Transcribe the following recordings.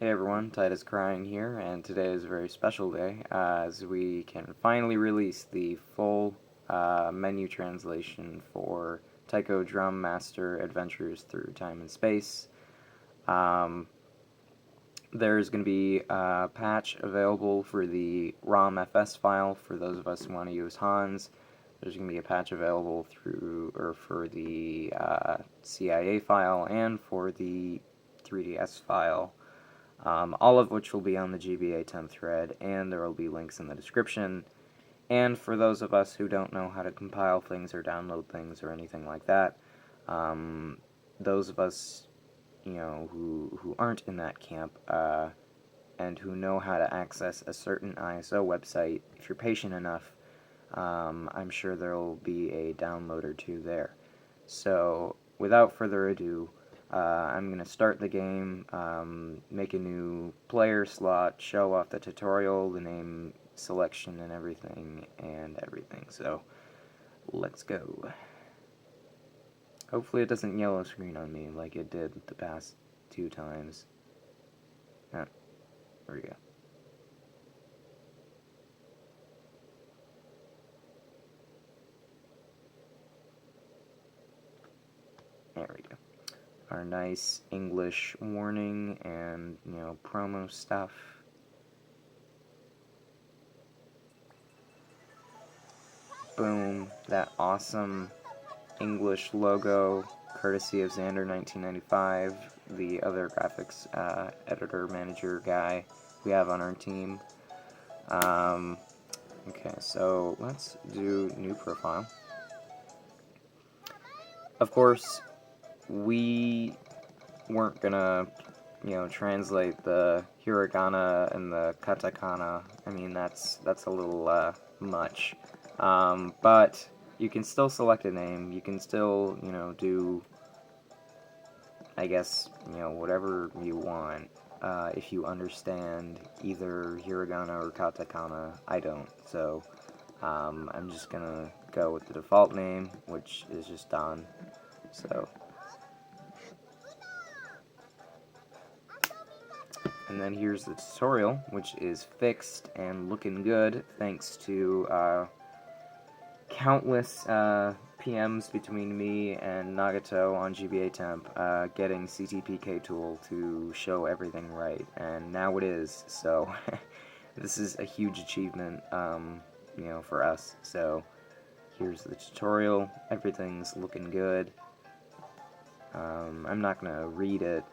Hey everyone, Titus Crying here, and today is a very special day as we can finally release the full menu translation for Taiko Drum Master Adventures Through Time and Space. There's going to be a patch available for the ROM FS file for those of us who want to use Hans. There's going to be a patch available for the CIA file and for the 3DS file. All of which will be on the GBA 10 thread, and there will be links in the description. And for those of us who don't know how to compile things or download things or anything like that, those of us, who aren't in that camp, and who know how to access a certain ISO website, if you're patient enough, I'm sure there will be a download or two there. So, without further ado, I'm going to start the game, make a new player slot, show off the tutorial, the name selection and everything, So, let's go. Hopefully it doesn't yellow screen on me like it did the past 2 times. Ah, there we go. There we go. Our nice English warning and, promo stuff. Boom, that awesome English logo, courtesy of Xander 1995, the other graphics editor manager guy we have on our team. Okay, so let's do new profile. Of course, we weren't gonna, translate the hiragana and the katakana. I mean, that's a little much. But you can still select a name. You can still, do, I guess, whatever you want. If you understand either hiragana or katakana, I don't. So, I'm just gonna go with the default name, which is just Don. So, and then here's the tutorial, which is fixed and looking good thanks to countless PMs between me and Nagato on GBA Temp getting CTPK tool to show everything right, and now it is. So this is a huge achievement, for us. So here's the tutorial. Everything's looking good. I'm not gonna read it,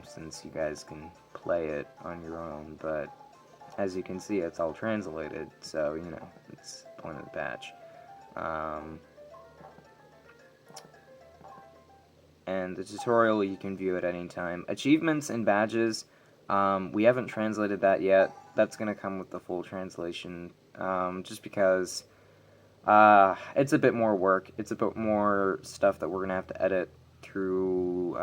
since you guys can play it on your own, but as you can see, it's all translated, so, it's the point of the patch. And the tutorial you can view at any time. Achievements and badges, we haven't translated that yet. That's gonna come with the full translation, just because it's a bit more work. It's a bit more stuff that we're gonna have to edit through,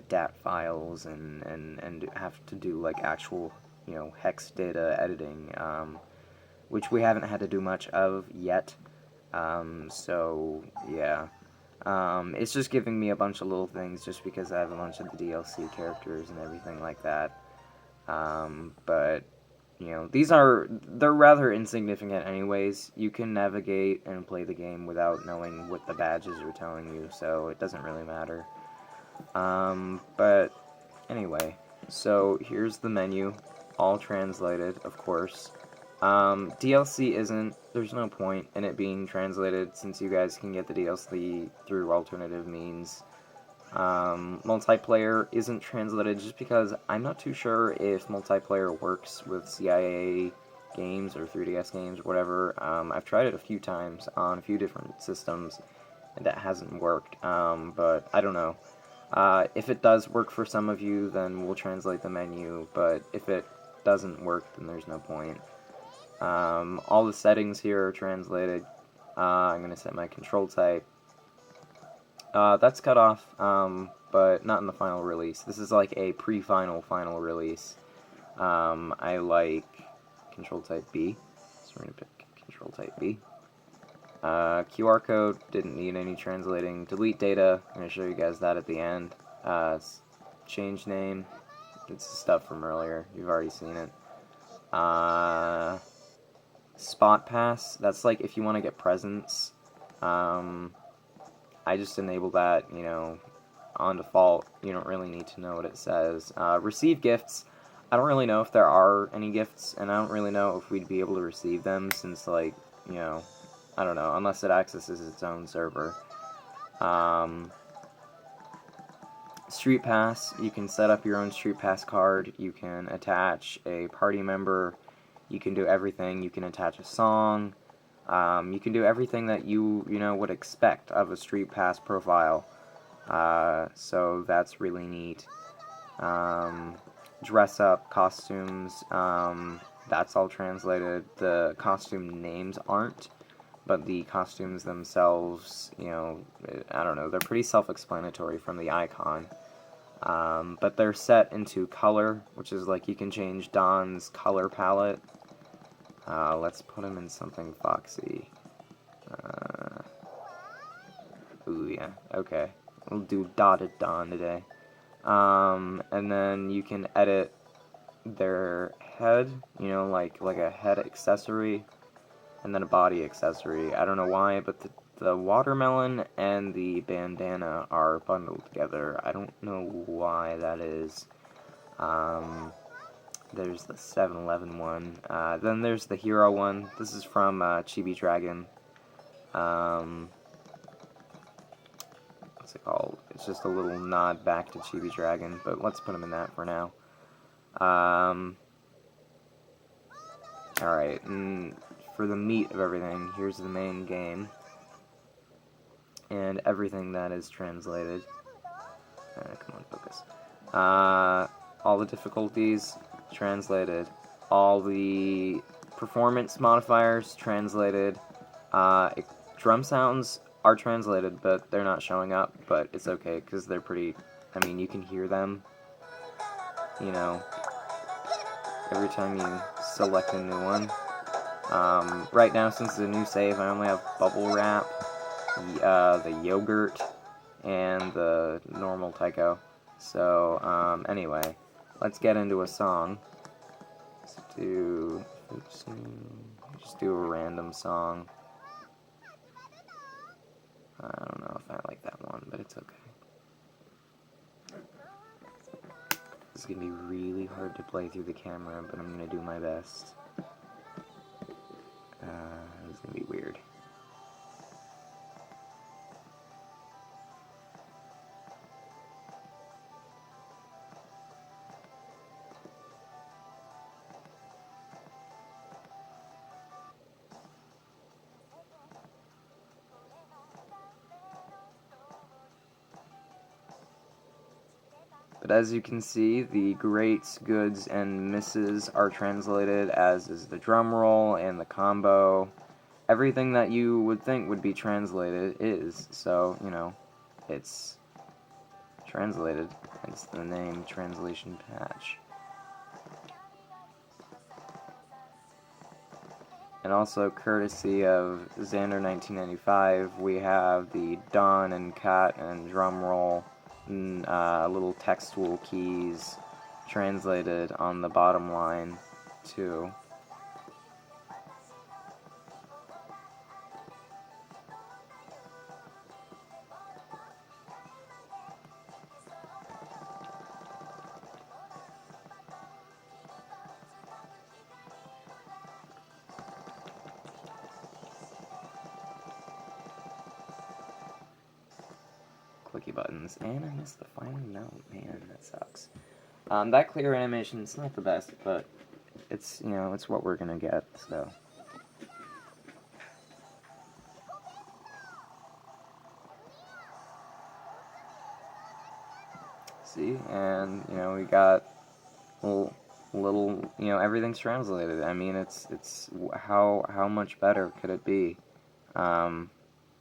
DAT files and have to do, like, actual, hex data editing, which we haven't had to do much of yet. So, yeah. It's just giving me a bunch of little things just because I have a bunch of the DLC characters and everything like that. But, they're rather insignificant anyways. You can navigate and play the game without knowing what the badges are telling you, so it doesn't really matter. But anyway, so here's the menu, all translated, of course. DLC isn't, there's no point in it being translated since you guys can get the DLC through alternative means. Multiplayer isn't translated just because I'm not too sure if multiplayer works with CIA games or 3DS games or whatever. I've tried it a few times on a few different systems and that hasn't worked, but I don't know. If it does work for some of you, then we'll translate the menu, but if it doesn't work, then there's no point. All the settings here are translated. I'm going to set my control type. That's cut off, but not in the final release. This is like a pre-final final release. I like control type B, so we're going to pick control type B. QR code, didn't need any translating. Delete data, I'm going to show you guys that at the end. Change name, it's stuff from earlier. You've already seen it. Spot Pass, that's like if you want to get presents. I just enable that, you know, on default. You don't really need to know what it says. Receive gifts. I don't really know if there are any gifts, and I don't really know if we'd be able to receive them since, like, you know, I don't know, unless it accesses its own server. Streetpass, you can set up your own Streetpass card, you can attach a party member, you can do everything, you can attach a song, you can do everything that you know, would expect of a Streetpass profile, so that's really neat. Dress up, costumes, that's all translated. The costume names aren't, but the costumes themselves, you know, I don't know, they're pretty self-explanatory from the icon. But they're set into color, which is like you can change Don's color palette. Let's put him in something foxy. Ooh, yeah, okay. We'll do Dotted Don today. And then you can edit their head, you know, like a head accessory, and then a body accessory. I don't know why, but the watermelon and the bandana are bundled together. I don't know why that is. There's the 7-Eleven one. Then there's the hero one. This is from Chibi Dragon. What's it called? It's just a little nod back to Chibi Dragon, but let's put him in that for now. Alright, and for the meat of everything, here's the main game. And everything that is translated. Come on, focus. All the difficulties, translated. All the performance modifiers, translated. Drum sounds are translated, but they're not showing up, but it's okay, because they're pretty, I mean, you can hear them, you know, every time you select a new one. Right now, since it's a new save, I only have Bubble Wrap, the Yogurt, and the normal Taiko. So, anyway, let's get into a song. Let's just do a random song. I don't know if I like that one, but it's okay. This is going to be really hard to play through the camera, but I'm going to do my best. It's going to be weird. But as you can see, the greats, goods, and misses are translated, as is the drum roll and the combo. Everything that you would think would be translated is, so, you know, it's translated. Hence the name Translation Patch. And also, courtesy of Xander 1995, we have the Don and Cat and drum roll, little textual keys translated on the bottom line too. Clicky buttons, and I missed the final note. Man, that sucks. That clear animation, it's not the best, but it's, you know, it's what we're gonna get, so. See, and, you know, we got little, you know, everything's translated. I mean, it's how much better could it be? Well,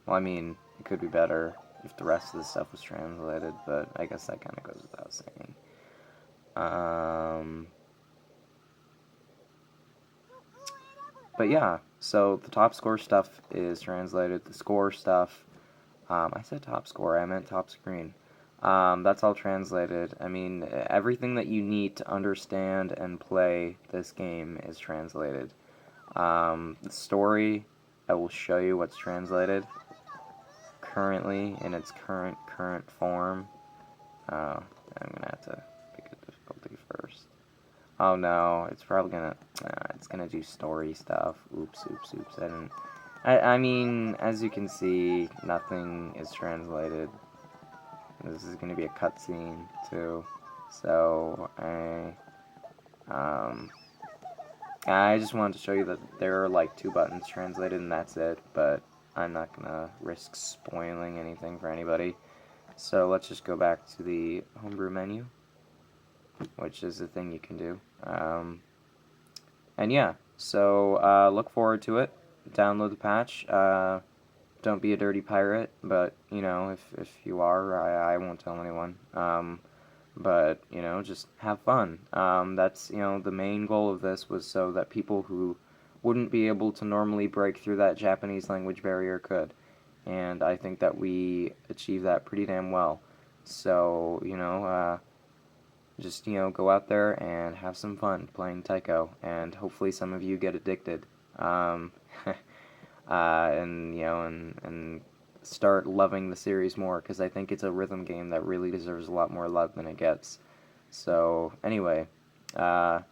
I mean, it could be better if the rest of the stuff was translated, but I guess that kind of goes without saying. But yeah, so the top score stuff is translated. The score stuff, I said top score, I meant top screen. That's all translated. I mean, everything that you need to understand and play this game is translated. The story, I will show you what's translated currently in its current form. I'm gonna have to pick a difficulty first. Oh no, it's probably gonna, it's gonna do story stuff. Oops. I mean, as you can see, nothing is translated. This is gonna be a cutscene too, so I just wanted to show you that there are like 2 buttons translated and that's it, but I'm not gonna risk spoiling anything for anybody. So let's just go back to the homebrew menu, which is the thing you can do. And yeah, so look forward to it. Download the patch. Don't be a dirty pirate, but, you know, if you are, I won't tell anyone. But, you know, just have fun. That's, you know, the main goal of this was so that people who wouldn't be able to normally break through that Japanese language barrier could. And I think that we achieved that pretty damn well. So, you know, just, you know, go out there and have some fun playing Taiko, and hopefully some of you get addicted. And, you know, and start loving the series more, because I think it's a rhythm game that really deserves a lot more love than it gets. So, anyway, yeah,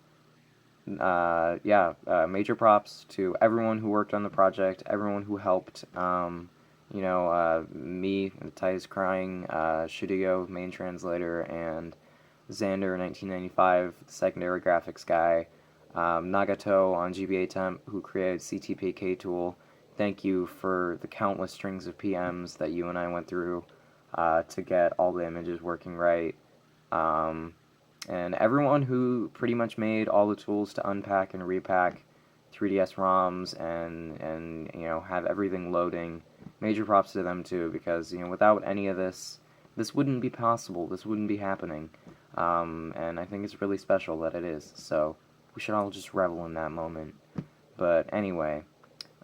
major props to everyone who worked on the project, everyone who helped, you know, me, Ty's Crying, Shudigo, main translator, and Xander, 1995, the secondary graphics guy, Nagato on GBA Temp, who created CTPK tool. Thank you for the countless strings of PMs that you and I went through to get all the images working right. And everyone who pretty much made all the tools to unpack and repack 3DS ROMs and you know, have everything loading. Major props to them too, because, you know, without any of this, this wouldn't be possible. This wouldn't be happening. And I think it's really special that it is. So we should all just revel in that moment. But anyway,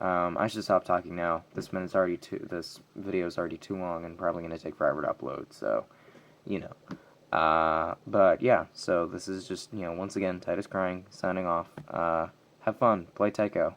I should stop talking now. This video is already too long and probably going to take forever to upload. So, you know. But yeah, so this is just, you know, once again, Titus Crying, signing off. Have fun, play Taiko.